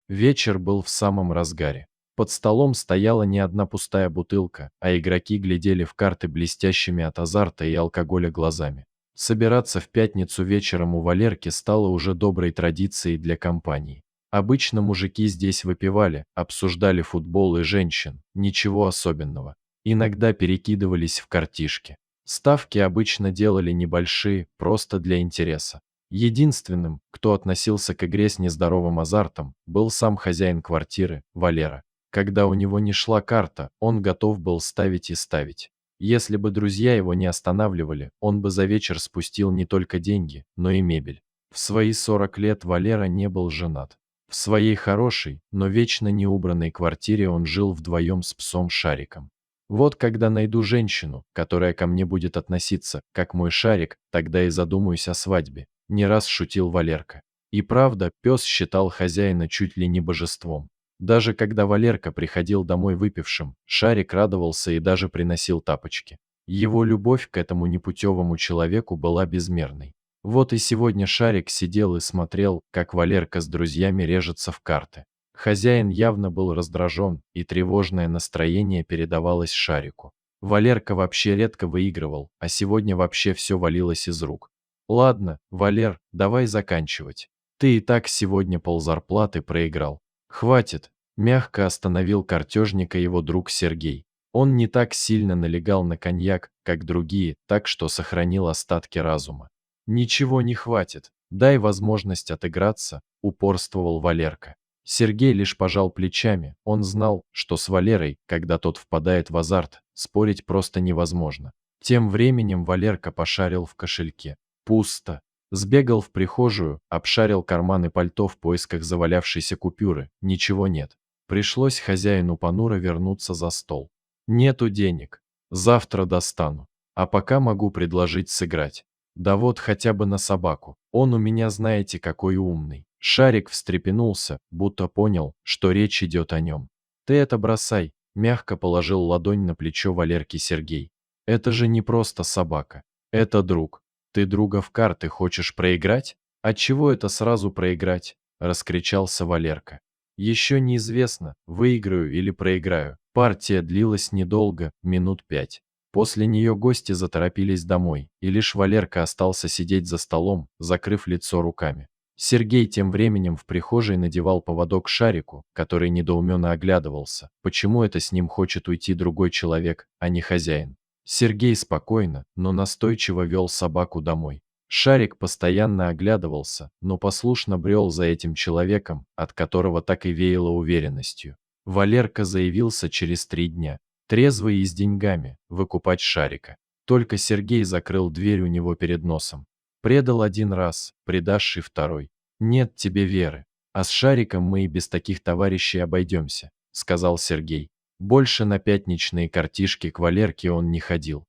Вечер был в самом разгаре. Под столом стояла не одна пустая бутылка, а игроки глядели в карты блестящими от азарта и алкоголя глазами. Собираться в пятницу вечером у Валерки стало уже доброй традицией для компании. Обычно мужики здесь выпивали, обсуждали футбол и женщин, ничего особенного. Иногда перекидывались в картишки. Ставки обычно делали небольшие, просто для интереса. Единственным, кто относился к игре с нездоровым азартом, был сам хозяин квартиры, Валера. Когда у него не шла карта, он готов был ставить и ставить. Если бы друзья его не останавливали, он бы за вечер спустил не только деньги, но и мебель. В свои 40 лет Валера не был женат. В своей хорошей, но вечно неубранной квартире он жил вдвоем с псом Шариком. Вот когда найду женщину, которая ко мне будет относиться, как мой Шарик, тогда и задумаюсь о свадьбе, не раз шутил Валерка. И правда, пес считал хозяина чуть ли не божеством. Даже когда Валерка приходил домой выпившим, Шарик радовался и даже приносил тапочки. Его любовь к этому непутевому человеку была безмерной. Вот и сегодня Шарик сидел и смотрел, как Валерка с друзьями режется в карты. Хозяин явно был раздражен, и тревожное настроение передавалось Шарику. Валерка вообще редко выигрывал, а сегодня вообще все валилось из рук. «Ладно, Валер, давай заканчивать. Ты и так сегодня ползарплаты проиграл. Хватит», — мягко остановил картежника его друг Сергей. Он не так сильно налегал на коньяк, как другие, так что сохранил остатки разума. «Ничего не хватит, дай возможность отыграться», — упорствовал Валерка. Сергей лишь пожал плечами, он знал, что с Валерой, когда тот впадает в азарт, спорить просто невозможно. Тем временем Валерка пошарил в кошельке. Пусто. Сбегал в прихожую, обшарил карманы пальто в поисках завалявшейся купюры, ничего нет. Пришлось хозяину понуро вернуться за стол. Нету денег. Завтра достану. А пока могу предложить сыграть. Да вот хотя бы на собаку. Он у меня знаете какой умный. Шарик встрепенулся, будто понял, что речь идет о нем. Ты это бросай, мягко положил ладонь на плечо Валерки Сергей. Это же не просто собака. Это друг. Ты друга в карты хочешь проиграть? Отчего это сразу проиграть? Раскричался Валерка. Еще неизвестно, выиграю или проиграю. Партия длилась недолго, минут 5. После нее гости заторопились домой, и лишь Валерка остался сидеть за столом, закрыв лицо руками. Сергей тем временем в прихожей надевал поводок Шарику, который недоуменно оглядывался, почему это с ним хочет уйти другой человек, а не хозяин. Сергей спокойно, но настойчиво вел собаку домой. Шарик постоянно оглядывался, но послушно брел за этим человеком, от которого так и веяло уверенностью. Валерка заявился через 3 дня, трезвый и с деньгами, выкупать Шарика. Только Сергей закрыл дверь у него перед носом. Предал 1 раз, предашь и второй. Нет тебе веры. А с Шариком мы и без таких товарищей обойдемся, сказал Сергей. Больше на пятничные картишки к Валерке он не ходил.